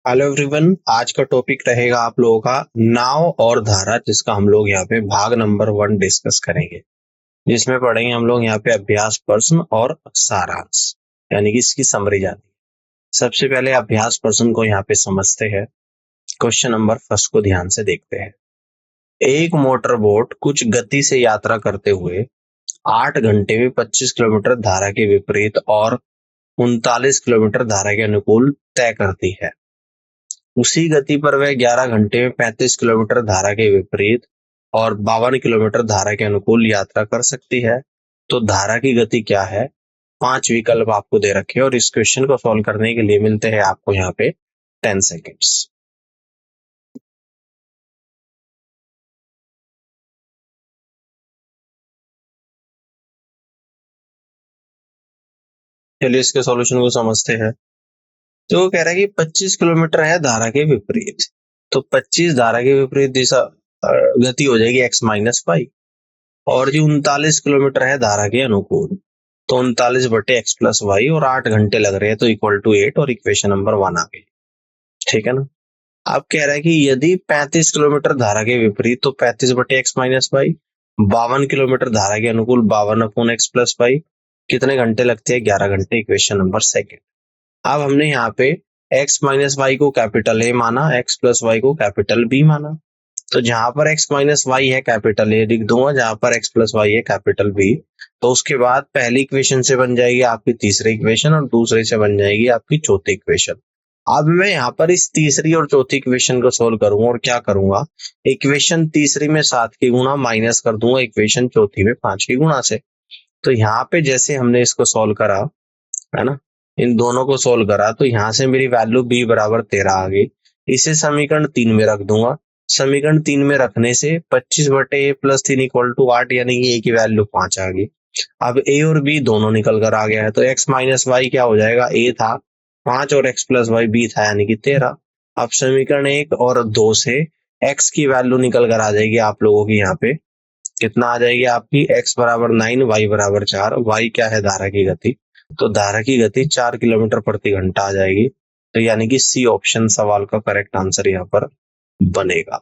Hello everyone, आज का topic रहेगा आप लोगों का नाव और धारा, जिसका हम लोग यहाँ पे भाग नंबर 1 डिस्कस करेंगे। जिसमें पढ़ेंगे हम लोग यहाँ पे अभ्यास प्रश्न और सारांश, यानी कि इसकी समरी जाती है। सबसे पहले अभ्यास प्रश्न को यहाँ पे समझते हैं। क्वेश्चन नंबर फर्स्ट को ध्यान से देखते हैं। एक मोटर बोट कुछ गति से यात्रा करते हुए 8 घंटे में 25 किलोमीटर धारा के विपरीत और 39 किलोमीटर धारा के अनुकूल तय करती है। उसी गति पर वह 11 घंटे में 35 किलोमीटर धारा के विपरीत और 52 किलोमीटर धारा के अनुकूल यात्रा कर सकती है। तो धारा की गति क्या है? 5 विकल्प आपको दे रखे हैं और इस क्वेश्चन को सॉल्व करने के लिए मिलते हैं आपको यहाँ पे 10 सेकेंड्स। चलिए इसके सॉल्यूशन को समझते हैं। तो वो कह रहा है कि 25 किलोमीटर है धारा के विपरीत, तो 25 धारा के विपरीत दिशा गति हो जाएगी x माइनस पाई, और जो 39 किलोमीटर है धारा के अनुकूल, तो 39 बटे x प्लस वाई, और 8 घंटे लग रहे हैं तो इक्वल टू 8, और इक्वेशन नंबर 1 आ गई। ठीक है ना। अब कह रहा है कि यदि 35 किलोमीटर धारा के विपरीत तो 35 बटे x माइनस वाई, 52 किलोमीटर धारा के अनुकूल 52 अपॉन x प्लस वाई, कितने घंटे लगते हैं? 11 घंटे, इक्वेशन नंबर 2। अब हमने यहाँ पे x माइनस वाई को कैपिटल ए माना, x प्लस वाई को कैपिटल बी माना। तो जहां पर x माइनस वाई है कैपिटल ए लिख दूंगा, जहां पर x प्लस वाई है कैपिटल बी। तो उसके बाद पहली इक्वेशन से बन जाएगी आपकी तीसरी इक्वेशन, और दूसरे से बन जाएगी आपकी चौथी इक्वेशन। अब मैं यहाँ पर इस तीसरी और चौथी इक्वेशन को सोल्व करूंगा, और क्या करूंगा, इक्वेशन तीसरी में 7 की गुणा माइनस कर दूंगा इक्वेशन चौथी में 5 की गुणा से। तो यहाँ पे जैसे हमने इसको सोल्व करा है ना, इन दोनों को सोल्व करा, तो यहाँ से मेरी वैल्यू b बराबर 13 आ गई। इसे समीकरण 3 में रख दूंगा। समीकरण 3 में रखने से 25 बटे a प्लस 3 इक्वल टू 8, यानी कि a की वैल्यू 5 आ गई। अब a और b दोनों निकल कर आ गया है, तो x माइनस वाई क्या हो जाएगा? a था 5 और x प्लस वाई b था, यानी कि 13। अब समीकरण 1 और 2 से x की वैल्यू निकल कर आ जाएगी आप लोगों की, यहाँ पे कितना आ जाएगी आपकी? x बराबर 9, y बराबर 4। y क्या है? धारा की गति। तो धारा की गति 4 किलोमीटर प्रति घंटा आ जाएगी। तो यानी कि सी ऑप्शन सवाल का करेक्ट आंसर यहाँ पर बनेगा।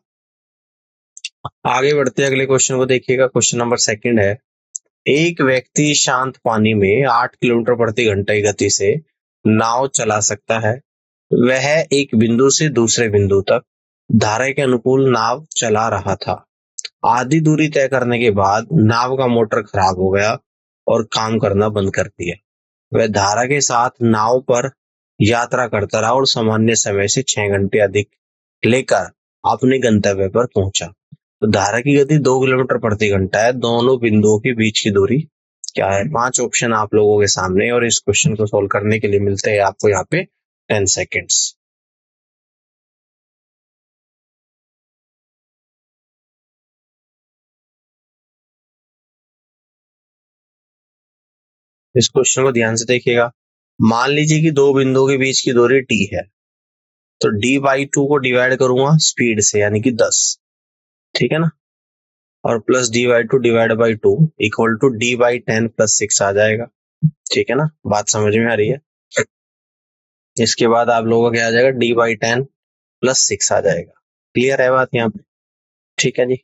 आगे बढ़ते अगले क्वेश्चन को देखिएगा। क्वेश्चन नंबर 2 है, एक व्यक्ति शांत पानी में 8 किलोमीटर प्रति घंटा की गति से नाव चला सकता है। वह एक बिंदु से दूसरे बिंदु तक धारा के अनुकूल नाव चला रहा था। आधी दूरी तय करने के बाद नाव का मोटर खराब हो गया और काम करना बंद कर दिया। वह धारा के साथ नाव पर यात्रा करता रहा और सामान्य समय से 6 घंटे अधिक लेकर अपने गंतव्य पर पहुंचा। तो धारा की गति 2 किलोमीटर प्रति घंटा है। दोनों बिंदुओं के बीच की दूरी क्या है? 5 ऑप्शन आप लोगों के सामने, और इस क्वेश्चन को सोल्व करने के लिए मिलते हैं आपको यहाँ पे 10 सेकेंड्स। इस क्वेश्चन को ध्यान से देखिएगा। मान लीजिए कि दो बिंदुओं के बीच की दूरी t है, तो d/2 को डिवाइड करूंगा स्पीड से, यानी कि 10। ठीक है ना, और plus d/2 divide by 2 equal to d/10 plus 6 आ जाएगा। ठीक है ना, बात समझ में आ रही है? इसके बाद आप लोगों का क्या आ जाएगा? d/10 प्लस 6 आ जाएगा। क्लियर है बात यहाँ पे? ठीक है जी,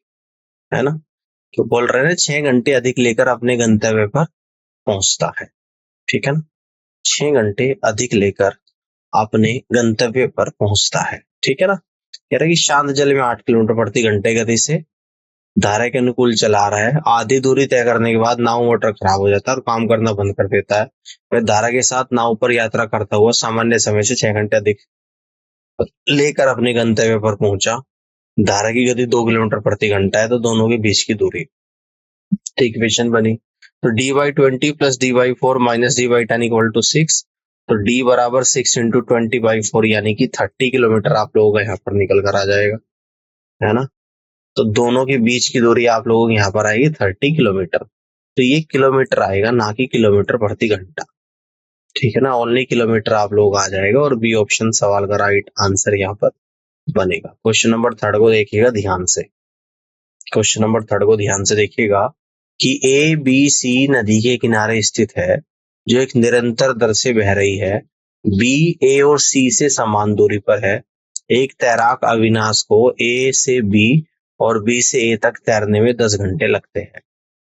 है ना। तो बोल रहे हैं 6 घंटे अधिक लेकर अपने गंतव्य पर पहुंचता है। ठीक है ना, 6 घंटे अधिक लेकर अपने गंतव्य पर पहुंचता है। ठीक है ना। कह रहा है कि शांत जल में 8 किलोमीटर प्रति घंटे गति से धारा के अनुकूल चला रहा है। आधी दूरी तय करने के बाद नाव मोटर खराब हो जाता है और काम करना बंद कर देता है। वह धारा के साथ नाव पर यात्रा करता हुआ सामान्य समय से 6 घंटे अधिक लेकर अपने गंतव्य पर पहुंचा। धारा की गति 2 किलोमीटर प्रति घंटा है, तो दोनों के बीच की दूरी। तो इक्वेशन बनी, तो d/20 plus d/4 minus d/10 equal to 6। तो d बराबर 6 इंटू 20/4, यानी कि 30 किलोमीटर आप लोगों का यहाँ पर निकल कर आ जाएगा, है ना। तो दोनों के बीच की दूरी आप लोगों की यहाँ पर आएगी 30 किलोमीटर। तो ये किलोमीटर आएगा, ना कि किलोमीटर प्रति घंटा। ठीक है ना, ओनली किलोमीटर आप लोग आ जाएगा, और बी ऑप्शन सवाल का राइट आंसर यहाँ पर बनेगा। क्वेश्चन नंबर 3 को देखिएगा ध्यान से। क्वेश्चन नंबर 3 को ध्यान से देखिएगा कि ए बी सी नदी के किनारे स्थित है, जो एक निरंतर दर से बह रही है। बी ए और सी से समान दूरी पर है। एक तैराक अविनाश को ए से बी और बी से ए तक तैरने में 10 घंटे लगते हैं।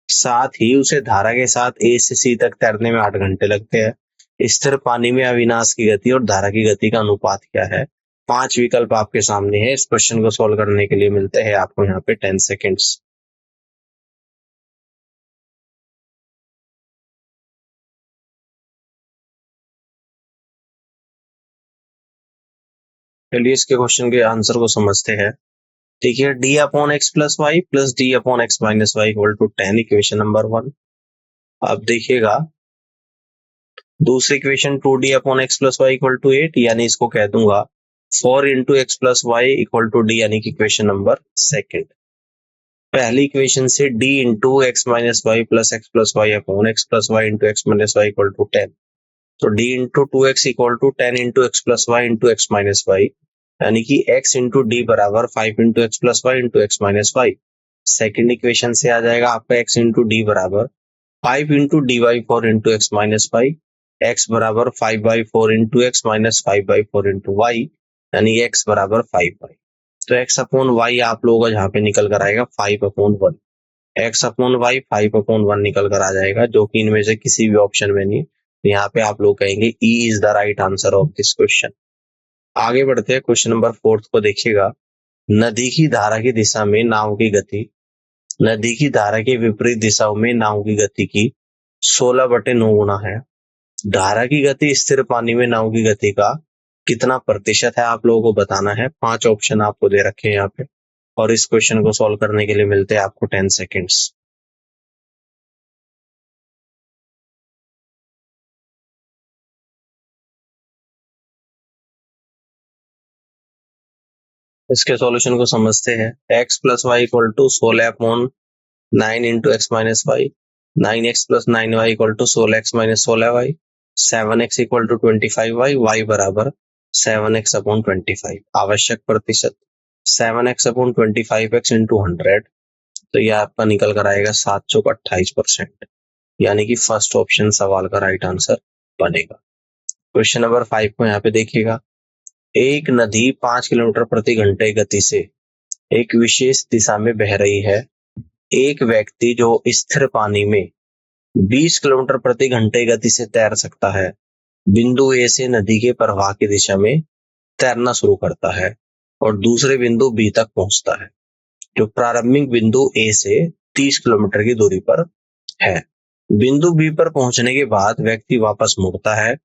साथ ही उसे धारा के साथ ए से सी तक तैरने में 8 घंटे लगते हैं। स्थिर पानी में अविनाश की गति और धारा की गति का अनुपात क्या है? 5 विकल्प आपके सामने है। इस क्वेश्चन को सोल्व करने के लिए मिलते हैं आपको यहाँ पे 10 सेकेंड्स। चलिए इसके क्वेश्चन के आंसर को समझते हैं। देखिए D upon x plus Y plus D upon x minus Y equal to 10, equation number 1। अब देखिएगा दूसरी equation 2d upon x plus Y equal to 8, यानी इसको कह दूंगा 4 into X plus Y equal to D, यानी कि इक्वेशन नंबर 2। पहली इक्वेशन से d into X minus Y plus X plus Y upon x plus Y into X minus Y equal to 10, तो d into 2x equal to 10 into X plus Y into X minus Y, यानी कि x into D बराबर 5 into X plus Y into X minus Y. Second equation से आ जाएगा आपका x into D बराबर 5 into D by 4 into X minus Y, X बराबर 5 by 4 into X minus 5 by 4 into Y, यानी x बराबर 5 Y. तो x अपॉन वाई आप लोगों का यहाँ पे निकल कर आएगा 5 upon 1, x upon Y 5 upon 1 निकल कर आ जाएगा, जो कि इनमें से किसी भी ऑप्शन में नहीं। यहाँ पे आप लोग कहेंगे E is the right answer of this question. आगे बढ़ते हैं, क्वेश्चन नंबर 4 को देखिएगा। नदी की धारा की दिशा में नाव की गति, नदी की धारा के विपरीत दिशाओं में नाव की गति की 16/9 गुना है। धारा की गति स्थिर पानी में नाव की गति का कितना प्रतिशत है आप लोगों को बताना है। 5 ऑप्शन आपको दे रखे हैं यहाँ पे, और इस क्वेश्चन को सॉल्व करने के लिए मिलते हैं आपको 10 सेकेंड्स। इसके सॉल्यूशन को समझते हैं। x plus Y equal to 16 upon 9 into X minus Y, 9x plus 9y equal to 16x minus 16y, 7x equal to 25y, y बराबर 7x अपॉन 25। आवश्यक प्रतिशत 7x अपॉन 25x इंटू 100, तो यह आपका निकल कर आएगा 7 चौक 28%, यानी कि फर्स्ट ऑप्शन सवाल का राइट आंसर बनेगा। क्वेश्चन नंबर 5 को यहाँ पे देखिएगा। एक नदी 5 किलोमीटर प्रति घंटे गति से एक विशेष दिशा में बह रही है। एक व्यक्ति जो स्थिर पानी में 20 किलोमीटर प्रति घंटे गति से तैर सकता है, बिंदु ए से नदी के प्रवाह की दिशा में तैरना शुरू करता है और दूसरे बिंदु बी तक पहुंचता है, जो प्रारंभिक बिंदु ए से 30 किलोमीटर की दूरी पर है। बिंदु बी पर पहुंचने के बाद व्यक्ति वापस मुड़ता है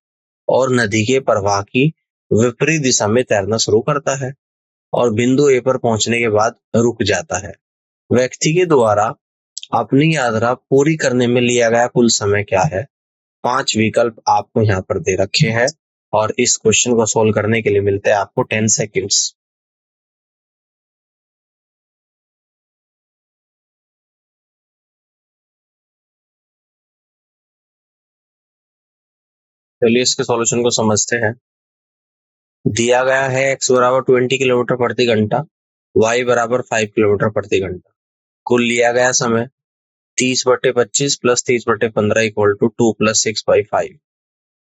और नदी के प्रवाह की विपरीत दिशा में तैरना शुरू करता है और बिंदु ए पर पहुंचने के बाद रुक जाता है। व्यक्ति के द्वारा अपनी यात्रा पूरी करने में लिया गया कुल समय क्या है? 5 विकल्प आपको यहाँ पर दे रखे हैं, और इस क्वेश्चन को सोल्व करने के लिए मिलते हैं आपको 10 सेकेंड्स। चलिए इसके सॉल्यूशन को समझते हैं। दिया गया है x बराबर 20 किलोमीटर प्रति घंटा, y बराबर 5 किलोमीटर प्रति घंटा। कुल लिया गया समय 30/25 plus 30/15 equal to 2 plus 6/5।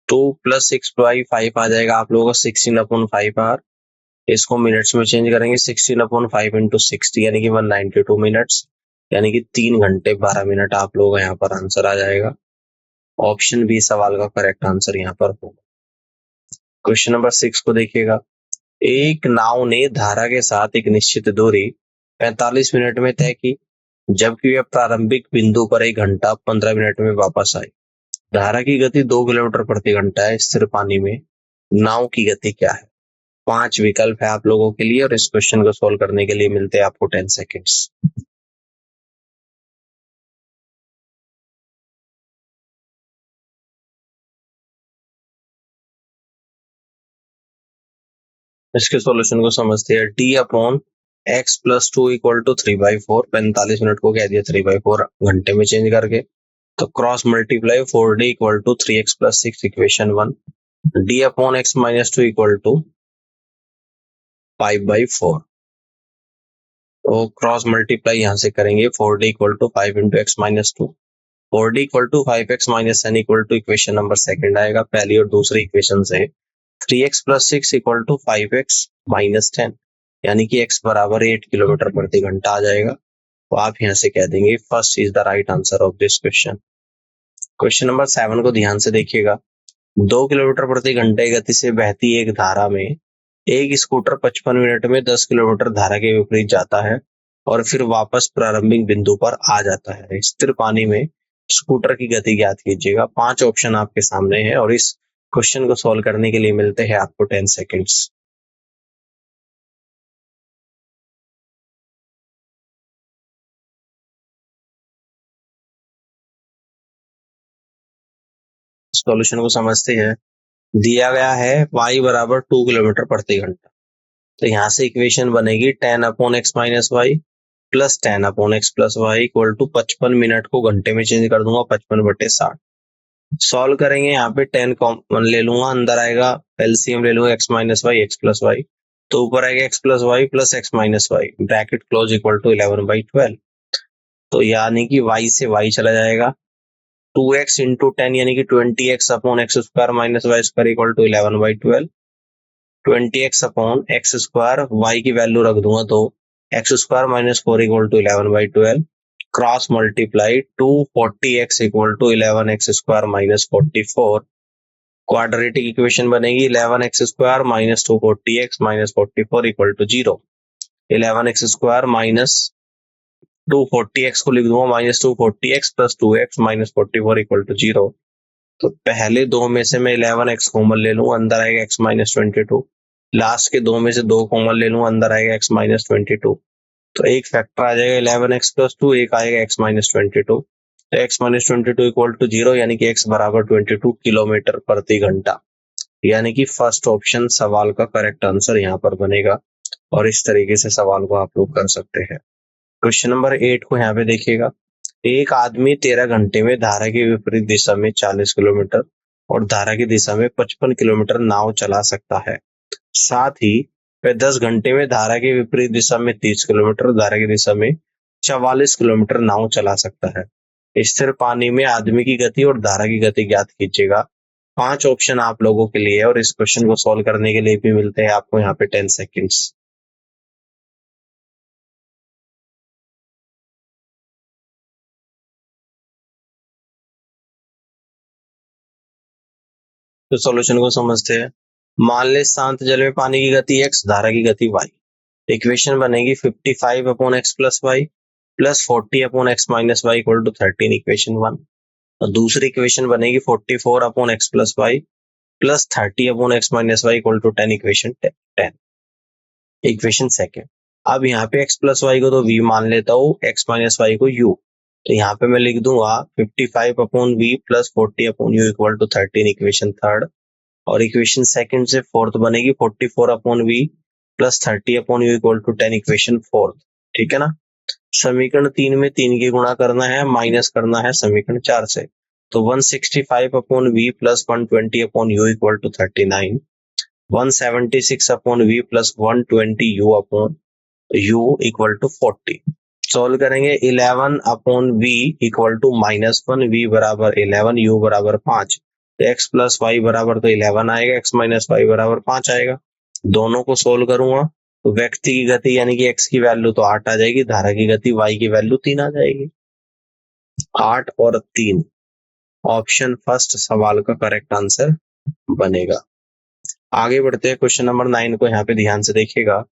2 plus 6/5 आ जाएगा आप लोगों का 16/5 आर। इसको मिनट्स में चेंज करेंगे, 16/5 इंटू 60, यानी कि 192 मिनट्स, यानी कि 3 घंटे 12 मिनट आप लोगों का यहाँ पर आंसर आ जाएगा। ऑप्शन बी सवाल का करेक्ट आंसर यहाँ पर होगा। क्वेश्चन नंबर 6 को देखिएगा। एक नाव ने धारा के साथ एक निश्चित दूरी 45 मिनट में तय की, जबकि वह प्रारंभिक बिंदु पर 1 घंटा 15 मिनट में वापस आई। धारा की गति 2 किलोमीटर प्रति घंटा है। स्थिर पानी में नाव की गति क्या है? 5 विकल्प है आप लोगों के लिए, और इस क्वेश्चन को सोल्व करने के लिए मिलते हैं आपको 10 सेकेंड्स। इसके सॉल्यूशन को समझते हैं। D upon x plus 2 equal to 3/4, 45 minute को कह दिया 3/4 घंटे में चेंज करके, तो cross multiply 4d equal to 3x plus 6, equation 1। D upon x minus 2 equal to 5/4, तो क्रॉस मल्टीप्लाई यहां से करेंगे 4d equal to 5 into X minus 2, 4d equal to 5x minus n equal to equation number 2 आएगा। पहली और दूसरी equation से 3x plus 6 equal to 5x minus 10, यानी कि x बराबर 8 किलोमीटर प्रति घंटा आ जाएगा। तो आप यहाँ से कह देंगे first is the right answer of this question. Question number 7 को ध्यान से देखिएगा। 2 किलोमीटर प्रति घंटे गति से बहती एक धारा में एक स्कूटर 55 मिनट में 10 किलोमीटर धारा के विपरीत जाता है और फिर वापस प्रारंभिक बिंदु पर आ जाता है। स्थिर पानी में स्कूटर की गति ज्ञात कीजिएगा। 5 ऑप्शन आपके सामने है और इस क्वेश्चन को सॉल्व करने के लिए मिलते हैं आपको 10 सेकेंड्स। सॉल्यूशन को समझते हैं। दिया गया है y बराबर 2 किलोमीटर प्रति घंटा, तो यहाँ से इक्वेशन बनेगी 10 upon x minus Y plus 10 upon x plus Y equal to 55 minute को घंटे में चेंज कर दूंगा 55/60। सॉल्व करेंगे, यहाँ पे 10 कॉमन ले लूंगा, अंदर आएगा एलसीएम ले लूंगा X minus Y x plus Y, तो ऊपर आएगा X plus Y plus X minus Y bracket close equal to 11/12। तो यानी कि y से y चला जाएगा, 2x इंटू 10 यानी कि 20x upon X square minus Y square equal to 11/12। 20x upon X square, y की वैल्यू रख दूंगा तो X square minus 4 equal to 11/12 cross multiply 240x equal to 11x square minus 44। Quadratic equation बनेगी 11x square minus 240x minus 44 equal to 0। 11x square minus 240x को लिख दूंगा minus 240x plus 2x minus 44 equal to 0। तो पहले दो में से मैं 11x कॉमन ले लूंगा, अंदर आएगा x माइनस 22। लास्ट के दो में से 2 कॉमन ले लूंगा, अंदर आएगा x माइनस 22। तो एक फैक्टर आ जाएगा 11x प्लस 2, एक आएगा x माइनस 22। तो x माइनस 22 इक्वल टू 0 यानी कि x बराबर 22 किलोमीटर प्रति घंटा, यानी कि फर्स्ट ऑप्शन सवाल का करेक्ट आंसर यहाँ पर बनेगा। और इस तरीके से सवाल को आप लोग कर सकते हैं। क्वेश्चन नंबर 8 को यहाँ पे देखिएगा। एक आदमी 13 घंटे में धारा की विपरीत दिशा में 40 किलोमीटर और धारा की दिशा में 55 किलोमीटर नाव चला सकता है। साथ ही वह 10 घंटे में धारा की विपरीत दिशा में 30 किलोमीटर, धारा की दिशा में 44 किलोमीटर नाव चला सकता है। स्थिर पानी में आदमी की गति और धारा की गति ज्ञात कीजिएगा। 5 ऑप्शन आप लोगों के लिए है और इस क्वेश्चन को सॉल्व करने के लिए भी मिलते हैं आपको यहाँ पे 10 सेकेंड्स। तो सॉल्यूशन को समझते हैं। मान ले शांत जल में पानी की गति x, धारा की गति y। इक्वेशन बनेगी 55 upon x plus Y plus 40 upon x minus Y equal to 13, equation 1। और दूसरी इक्वेशन बनेगी 44 upon x plus Y plus 30 upon x minus Y equal to 10, equation 10। Equation second. अब यहाँ पे x प्लस वाई को तो v मान लेता हूँ, x माइनस वाई को u। तो यहाँ पे मैं लिख दूंगा 55 upon v plus 40 upon u equal to 13, equation third. और इक्वेशन सेकंड से फोर्थ बनेगी 44 upon v plus 30 upon u equal to 10, equation fourth. ठीक है ना। समीकरण 3 में 3 की गुणा करना है, माइनस करना है समीकरण 4 से। तो 165 upon v plus 120 upon u equal to 39, 176 upon v plus 120 u upon u equal to 40। Solve करेंगे 11 अपॉन v इक्वल टू -1, v बराबर 11, u बराबर 5। तो x प्लस वाई बराबर तो 11 आएगा, x माइनस वाई बराबर 5 आएगा। दोनों को सोल्व करूंगा तो व्यक्ति की गति यानी कि x की वैल्यू तो 8 आ जाएगी, धारा की गति y की वैल्यू 3 आ जाएगी। 8 और 3 ऑप्शन फर्स्ट सवाल का करेक्ट आंसर बनेगा। आगे बढ़ते हैं, क्वेश्चन नंबर 9 को यहाँ पे ध्यान से देखिएगा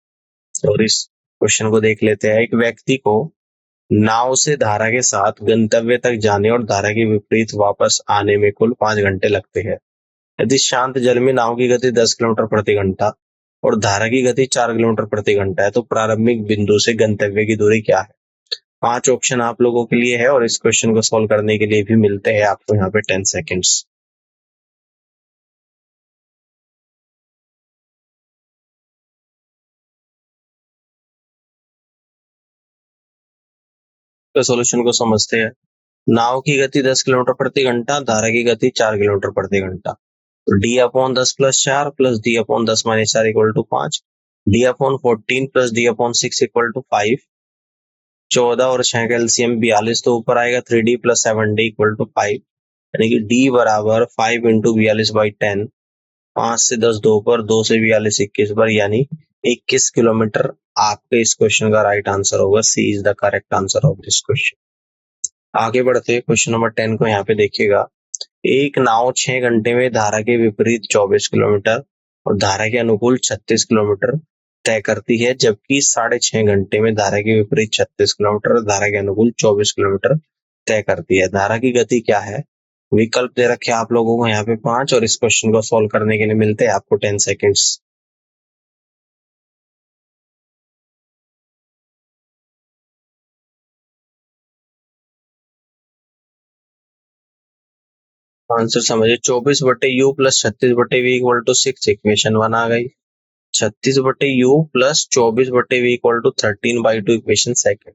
और इस क्वेश्चन को देख लेते हैं। एक व्यक्ति को नाव से धारा के साथ गंतव्य तक जाने और धारा के विपरीत वापस आने में कुल 5 घंटे लगते हैं। यदि शांत जल में नाव की गति 10 किलोमीटर प्रति घंटा और धारा की गति 4 किलोमीटर प्रति घंटा है, तो प्रारंभिक बिंदु से गंतव्य की दूरी क्या है। 5 ऑप्शन आप लोगों के लिए है और इस क्वेश्चन को सॉल्व करने के लिए भी मिलते हैं आपको यहाँ पे 10 सेकेंड्स। तो सॉल्यूशन को समझते हैं। नाव की गति 10 किलोमीटर प्रति घंटा, धारा की गति 4 किलोमीटर प्रति घंटा। तो d upon 10 plus 4 plus D upon 10 minus 4 equal to 5, d upon 14 plus D upon 6 equal to 5। 14 और 6 का एलसीएम 42, तो ऊपर आएगा 3d plus 7d equal to 5, यानी कि d बराबर 5 इंटू 42/10 5 से 10 2 पर, 2 से 42 21 पर, यानी 21 किलोमीटर आपके इस क्वेश्चन का राइट आंसर होगा। C is the correct answer of this question. आगे बढ़ते हैं क्वेश्चन नंबर 10 को। यहाँ पे देखिएगा, एक नाव 6 घंटे में धारा के विपरीत 24 किलोमीटर और धारा के अनुकूल 36 किलोमीटर तय करती है, जबकि 6.5 घंटे में धारा के विपरीत 36 किलोमीटर और धारा के अनुकूल 24 किलोमीटर तय करती है। धारा की गति क्या है? विकल्प दे रखे हैं आप लोगों को यहाँ पे 5, और इस क्वेश्चन को सॉल्व करने के लिए मिलते हैं आपको 10 सेकेंड्स। आंसर समझिए, 24/u plus 36/v equal to 6, equation 1 आ गई। 36/u plus 24/v equal to 13/2, equation second.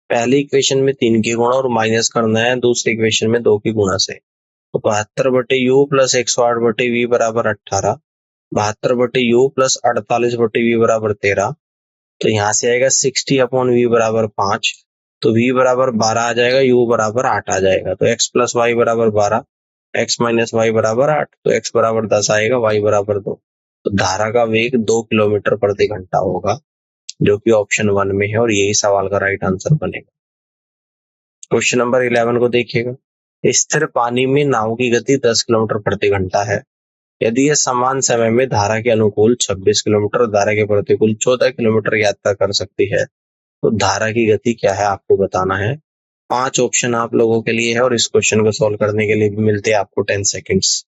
पहली इक्वेशन में 3 की गुणा और माइनस करना है दूसरी इक्वेशन में 2 की गुणा से। तो 72/u प्लस 108/v बराबर 18, 72/u प्लस 48/v बराबर 13। तो यहाँ से आएगा 60/v बराबर 5, तो v बराबर 12 आ जाएगा, u बराबर 8 आ जाएगा। तो x प्लस वाई बराबर 12, x माइनस वाई बराबर 8, तो x बराबर 10 आएगा, y बराबर 2। तो धारा का वेग 2 किलोमीटर प्रति घंटा होगा, जो कि ऑप्शन 1 में है, और यही सवाल का राइट आंसर बनेगा। क्वेश्चन नंबर 11 को देखिएगा, स्थिर पानी में नाव की गति 10 किलोमीटर प्रति घंटा है। यदि यह समान समय में धारा के अनुकूल 26 किलोमीटर और धारा के प्रतिकूल 14 किलोमीटर यात्रा कर सकती है, तो धारा की गति क्या है आपको बताना है। 5 ऑप्शन आप लोगों के लिए है, और इस क्वेश्चन को सॉल्व करने के लिए भी मिलते हैं आपको 10 सेकेंड्स।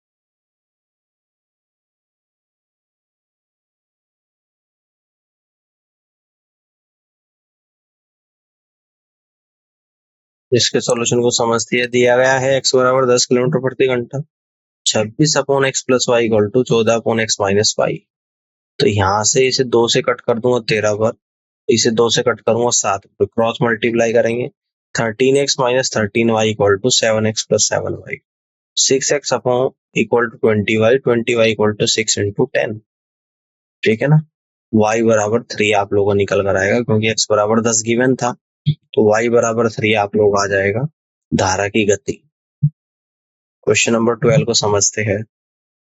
इसके सॉल्यूशन को समझते हैं। दिया गया है x बराबर 10 किलोमीटर प्रति घंटा, 26/x plus Y equal to 14/x minus y. तो यहाँ से इसे 2 से कट कर दूंगा 13 पर, इसे 2 से कट करूंगा 7 पर, क्रॉस मल्टीप्लाई करेंगे 13x minus 13y equal to 7x plus 7y, 6x upon equal to 20y, 20y equal to 6 into 10। ठीक है ना। y बराबर 3 आप लोगों को निकल कर आएगा, क्योंकि x बराबर 10 गिवन था, तो y बराबर 3 आप लोग आ जाएगा धारा की गति। क्वेश्चन नंबर 12 को समझते हैं।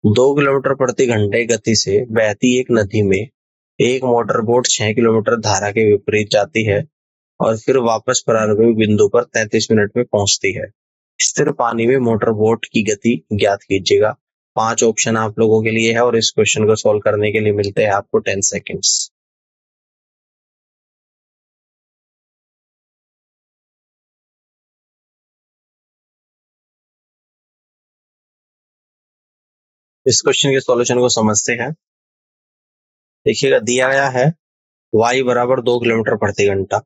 2 किलोमीटर प्रति घंटे गति से बहती एक नदी में एक मोटर बोट 6 किलोमीटर धारा के विपरीत जाती है और फिर वापस प्रारंभिक बिंदु पर 33 मिनट में पहुंचती है। स्थिर पानी में मोटर बोट की गति ज्ञात कीजिएगा। 5 ऑप्शन आप लोगों के लिए है, और इस क्वेश्चन को सॉल्व करने के लिए मिलते हैं आपको 10 सेकेंड्स। इस क्वेश्चन के सॉल्यूशन को समझते हैं। देखिएगा, दिया गया है y बराबर 2 किलोमीटर प्रति घंटा।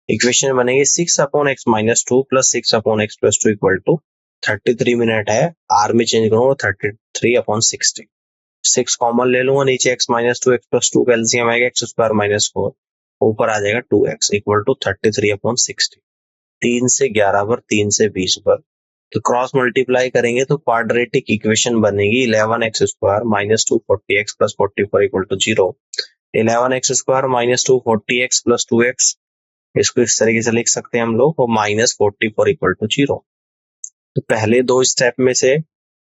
इक्वेशन बनेगी 6/x minus 2 plus 6/x plus 2 equal to 33 minute है, r में चेंज करूंगा 33/60। 6 कॉमन ले लूंगा, नीचे x minus 2 x plus 2 calcium आएगा, x स्क्वायर माइनस 4, ऊपर आ जाएगा 2x इक्वल टू 33/60। 3 से 11 पर, 3 से 20 पर, तो क्रॉस मल्टीप्लाई करेंगे तो क्वाड्रेटिक इक्वेशन बनेगी 11x square minus 240x plus 44 equal to 0। 11x square minus 240x plus 2x, इसको इस तरीके से लिख सकते हैं हम लोग, और माइनस 44 इक्वल टू 0। तो पहले 2 स्टेप में से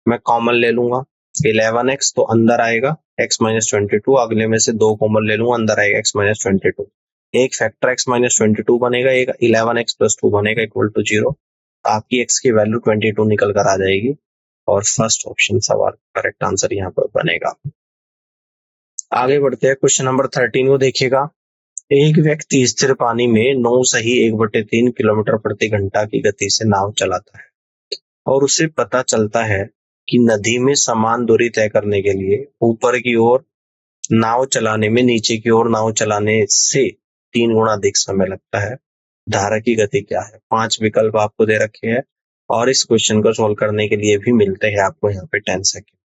मैं कॉमन ले लूंगा, 11x तो अंदर आएगा, x माइनस 22, अगले में से 2 कॉमन ले लूंगा, अंदर आएगा x माइनस 22। एक फैक्टर x माइनस 22 बनेगा, एक 11x प्लस 2 बनेगा इक्वल टू 0। आपकी x की वैल्यू 22 निकल कर आ जाएगी, और फर्स्ट ऑप्शन सवाल करेक्ट आंसर यहाँ पर बनेगा। आगे बढ़ते हैं, क्वेश्चन नंबर 13 को देखिएगा। एक व्यक्ति स्थिर पानी में 9 सही 1/3 किलोमीटर प्रति घंटा की गति से नाव चलाता है, और उसे पता चलता है कि नदी में समान दूरी तय करने के लिए ऊपर की ओर नाव चलाने में नीचे की ओर नाव चलाने से 3 गुना अधिक समय लगता है। धारा की गति क्या है? 5 विकल्प आपको दे रखे हैं, और इस क्वेश्चन को सोल्व करने के लिए भी मिलते हैं आपको यहाँ पे 10 सेकेंड।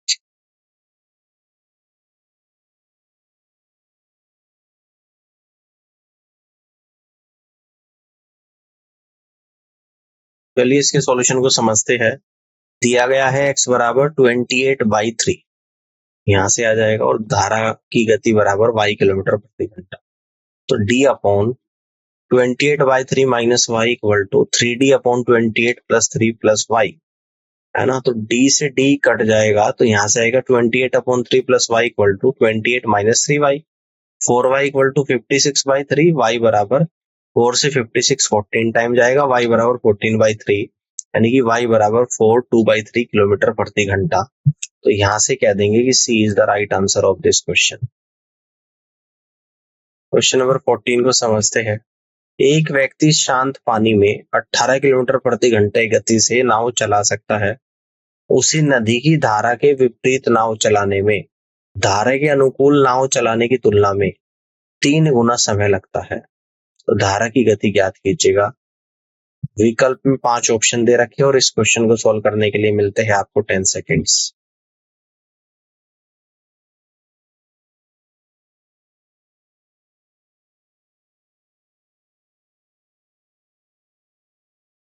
चलिए इसके सॉल्यूशन को समझते हैं। दिया गया है x बराबर 28/3, यहाँ से आ जाएगा, और धारा की गति बराबर y किलोमीटर प्रति घंटा। तो d upon 28/3 minus Y equal to 3d upon 28 plus 3 plus y. है ना। तो d से d कट जाएगा तो यहाँ से आएगा 28/3 plus Y equal to 28 minus 3y। 4y equal to 56/3, y बराबर 4 से 56 14 टाइम जाएगा, y बराबर 14/3, यानी कि y बराबर 4/2/3 किलोमीटर प्रति घंटा। तो यहाँ से कह देंगे कि C is the right answer of this question. Question number 14 को समझते हैं। एक व्यक्ति शांत पानी में 18 किलोमीटर प्रति घंटे गति से नाव चला सकता है। उसी नदी की धारा के विपरीत नाव चलाने में धारा के अनुकूल नाव चलाने की तुलना में 3 गुना समय लगता है। तो धारा की गति ज्ञात कीजिएगा। विकल्प में 5 ऑप्शन दे रखे और इस क्वेश्चन को सॉल्व करने के लिए मिलते हैं आपको 10 सेकेंड्स।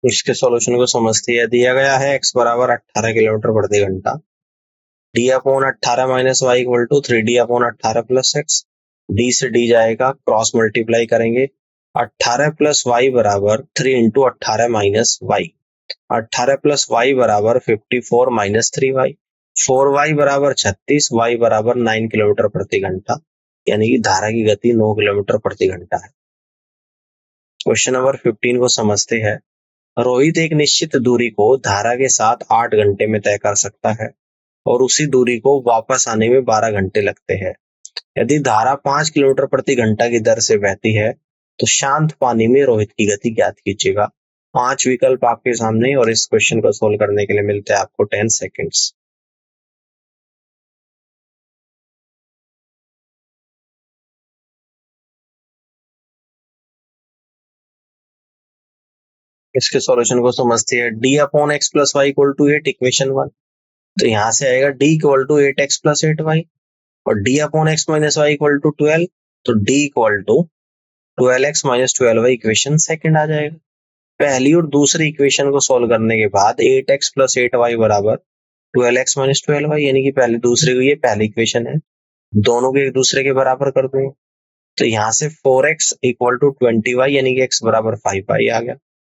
इसके सॉल्यूशन को समझते हैं। दिया गया है x बराबर 18 किलोमीटर प्रति घंटा, d/18 minus Y equal to 3d/18 plus x. d से d जाएगा, क्रॉस मल्टीप्लाई करेंगे। 18 प्लस वाई बराबर 3 into 18 minus y. 18 plus y बराबर 54 माइनस 3y। 4y बराबर 36, y बराबर 9 किलोमीटर प्रति घंटा, यानी कि धारा की गति 9 किलोमीटर प्रति घंटा है। क्वेश्चन नंबर 15 को समझते हैं। रोहित एक निश्चित दूरी को धारा के साथ 8 घंटे में तय कर सकता है और उसी दूरी को वापस आने में 12 घंटे लगते हैं। यदि धारा 5 किलोमीटर प्रति घंटा की दर से बहती है तो शांत पानी में रोहित की गति ज्ञात कीजिएगा। 5 विकल्प आपके सामने और इस क्वेश्चन को सोल्व करने के लिए मिलते हैं आपको 10 सेकेंड्स। इसके सॉल्यूशन को समझते हैं। d/x plus Y equal to 8 equation 1। तो यहाँ से आएगा d equal to 8x plus 8y और d/x minus Y equal to 12। तो d equal to 12x minus 12y equation second आ जाएगा। पहली और दूसरी इक्वेशन को सोल्व करने के बाद 8x प्लस 8y बराबर 12x माइनस 12y, यानी कि पहले दूसरे को, ये पहली इक्वेशन है, दोनों को एक दूसरे के बराबर कर देंगे। तो यहाँ से 4x इक्वल टू 20y, यानी कि x बराबर 5y आ गया।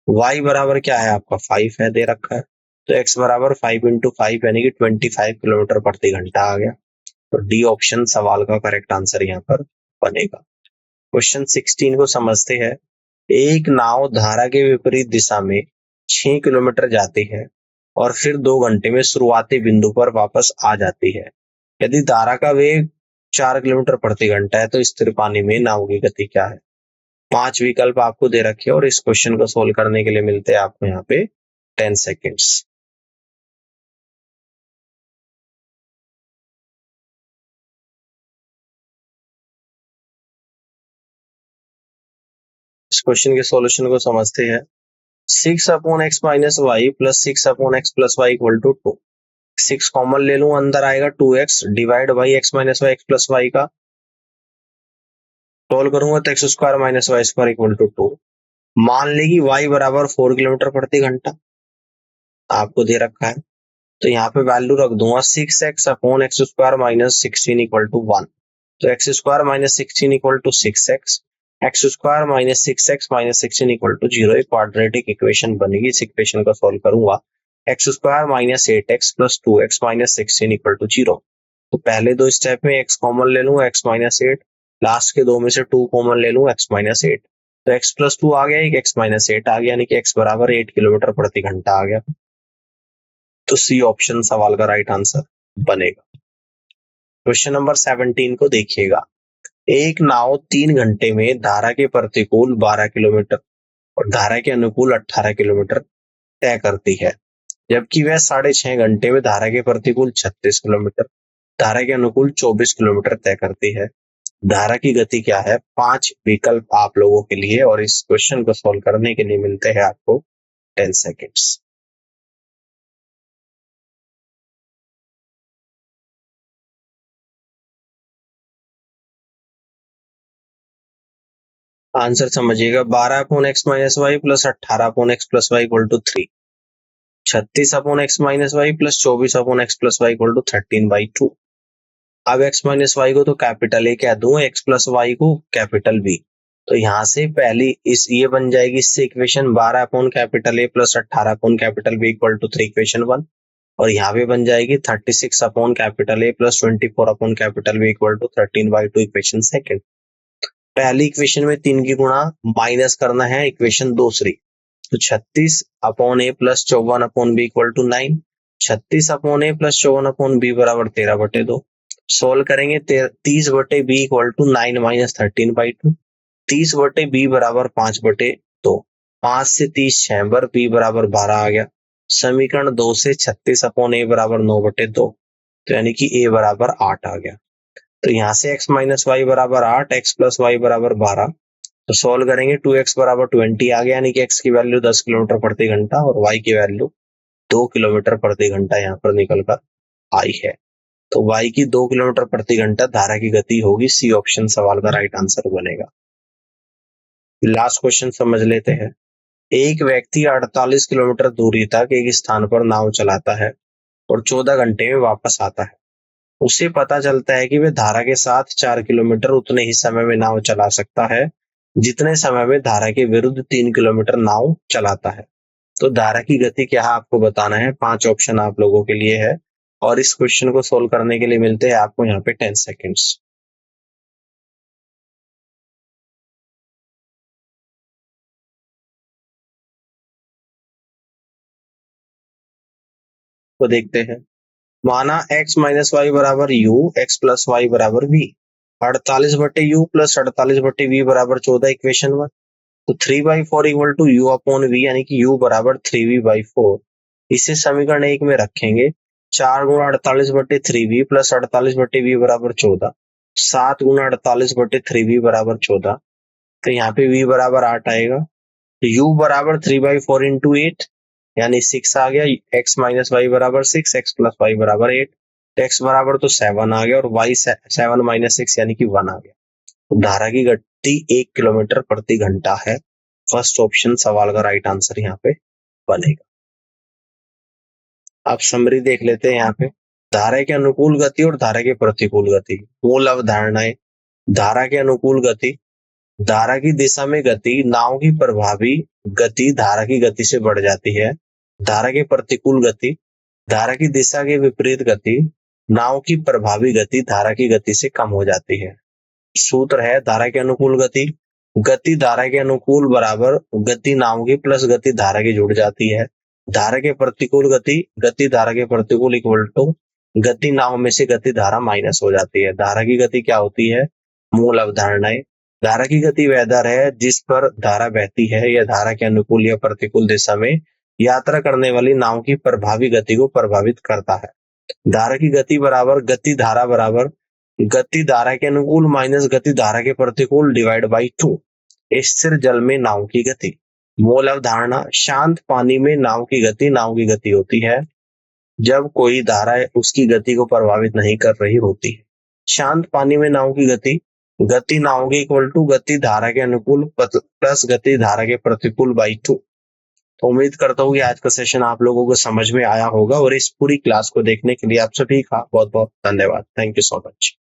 y बराबर क्या है आपका 5 है, दे रखा है। तो x बराबर 5 इंटू 5 यानी कि 25 किलोमीटर प्रति घंटा आ गया। तो डी ऑप्शन सवाल का करेक्ट आंसर यहाँ पर बनेगा। क्वेश्चन 16 को समझते हैं। एक नाव धारा के विपरीत दिशा में 6 किलोमीटर जाती है और फिर 2 घंटे में शुरुआती बिंदु पर वापस आ जाती है। यदि धारा का वेग 4 किलोमीटर प्रति घंटा है तो स्थिर पानी में नाव की गति क्या है। 5 विकल्प आपको दे रखे और इस क्वेश्चन को सोल्व करने के लिए मिलते हैं आपको यहाँ पे 10 सेकेंड्स। इस क्वेश्चन के सॉल्यूशन को समझते हैं। 6/x minus Y plus 6/x plus Y equal to 2। 6 common ले लूं, अंदर आएगा 2x divide by x minus Y x plus y का। सोल्व करूंगा तो x square minus Y square equal to 2। मान ले कि y बराबर 4 किलोमीटर प्रति घंटा आपको दे रखा है। तो यहाँ पे वैल्यू रख दूंगा 6x/x square minus 16 equal to 1। तो x square minus 16 equal to 6x, x square minus 6x minus 16 equal to 0। एक क्वाड्रेटिक इक्वेशन बनेगी। इस इक्वेशन को सोल्व करूंगा। x square minus 8x plus 2x minus 16 equal to 0। तो पहले दो step में x कॉमन ले लूं, x माइनस 8, लास्ट के दो में से 2 कॉमन ले लूं, x माइनस 8। तो x प्लस 2 आ गया, एक x माइनस 8 आ गया, यानी कि x बराबर 8 किलोमीटर प्रति घंटा आ गया। तो सी ऑप्शन सवाल का राइट आंसर बनेगा। क्वेश्चन नंबर 17 को देखिएगा। एक नाव 3 घंटे में धारा के प्रतिकूल 12 किलोमीटर और धारा के अनुकूल 18 किलोमीटर तय करती है, जबकि वह 6.5 घंटे में धारा के प्रतिकूल 36 किलोमीटर, धारा के अनुकूल 24 किलोमीटर तय करती है। धारा की गति क्या है। 5 विकल्प आप लोगों के लिए और इस क्वेश्चन को सोल्व करने के लिए मिलते हैं आपको 10 सेकेंड्स। आंसर समझिएगा। 12/x minus Y plus 18/x plus Y equal to 3। 36/x minus Y plus 24/x plus Y equal to 13/2। अब x माइनस वाई को तो कैपिटल ए कह दूं, x प्लस वाई को कैपिटल बी। तो यहाँ से पहली इस ये बन जाएगी इससे equation 12 upon capital A plus 18 upon capital B equal to 3 equation 1। और यहाँ पे बन जाएगी 36 upon capital A plus 24 upon capital B equal to 13/2 equation second. पहली इक्वेशन में 3 की गुणा माइनस करना है इक्वेशन दूसरी, तो 36 upon A plus 54 upon B equal to 9। 36 upon A plus 54 upon B बराबर 13/2। सोल्व करेंगे 30/बी इक्वल टू 9 माइनस 13/2। 30/बी बराबर 5/2। 5 से 30 6 बर, बी बराबर 12 आ गया। समीकरण 2 से 36 अपॉन ए बराबर 9/2, तो यानी कि ए बराबर 8 आ गया। तो यहाँ से x माइनस वाई बराबर 8, x प्लस वाई बराबर 12। तो सोल्व करेंगे 2x बराबर 20 आ गया, यानी कि x की वैल्यू 10 किलोमीटर प्रति घंटा और y की वैल्यू 2 किलोमीटर प्रति घंटा यहाँ पर निकल कर आई है। तो y की 2 किलोमीटर प्रति घंटा धारा की गति होगी। सी ऑप्शन सवाल का राइट आंसर बनेगा। लास्ट क्वेश्चन समझ लेते हैं। एक व्यक्ति 48 किलोमीटर दूरी तक एक स्थान पर नाव चलाता है और 14 घंटे में वापस आता है। उसे पता चलता है कि वह धारा के साथ 4 किलोमीटर उतने ही समय में नाव चला सकता है जितने समय में धारा के विरुद्ध 3 किलोमीटर नाव चलाता है। तो धारा की गति क्या है आपको बताना है। 5 ऑप्शन आप लोगों के लिए है और इस क्वेश्चन को सोल्व करने के लिए मिलते हैं आपको यहाँ पे 10 सेकेंड्स। तो देखते हैं। माना x माइनस वाई बराबर u, x प्लस वाई बराबर v। 48/u प्लस 48/v बराबर 14 इक्वेशन 1। तो 3/4 equal to u upon v, यानी कि u बराबर 3v/4। इसे समीकरण 1 में रखेंगे। 4 गुणा 48/3v प्लस 48/v बराबर 14। 7 गुणा 48/3v बराबर 14। तो यहाँ पे v बराबर 8 आएगा। तो u बराबर 3/4 इंटू 8, यानी 6 आ गया। x माइनस वाई बराबर 6, x प्लस वाई बराबर 8। तो x बराबर तो 7 आ गया और y 7 माइनस 6 यानी कि 1 आ गया। तो धारा की गति 1 किलोमीटर प्रति घंटा है। फर्स्ट ऑप्शन सवाल का राइट आंसर यहाँ पे बनेगा। आप समरी देख लेते हैं यहाँ पे। धारा के अनुकूल गति और धारा के प्रतिकूल गति, मूल अवधारणाएं। धारा के अनुकूल गति, धारा की दिशा में गति नाव की प्रभावी गति धारा की गति से बढ़ जाती है। धारा के प्रतिकूल गति, धारा की दिशा के विपरीत गति नाव की प्रभावी गति धारा की गति से कम हो जाती है। सूत्र है धारा के अनुकूल गति, गति धारा के अनुकूल बराबर गति नाव की प्लस गति धारा की जुड़ जाती है। धारा के प्रतिकूल गति, गति धारा के प्रतिकूल इक्वल टू गति नाव में से गति धारा माइनस हो जाती है। धारा की गति क्या होती है, मूल अवधारणाएं। धारा की गति वह दर है जिस पर धारा बहती है या धारा के अनुकूल या प्रतिकूल दिशा में यात्रा करने वाली नाव की प्रभावी गति को प्रभावित करता है। धारा की गति बराबर गति धारा बराबर गति धारा के अनुकूल माइनस गति धारा के प्रतिकूल डिवाइड बाई 2। स्थिर जल में नाव की गति। मूल अवधारणा, शांत पानी में नाव की गति होती है जब कोई धारा उसकी गति को प्रभावित नहीं कर रही होती है। शांत पानी में नाव की गति, गति नाव की इक्वल टू गति धारा के अनुकूल प्लस गति धारा के प्रतिकूल बाई 2। तो उम्मीद करता हूँ कि आज का सेशन आप लोगों को समझ में आया होगा और इस पूरी क्लास को देखने के लिए आप सभी का बहुत बहुत धन्यवाद। Thank you so much.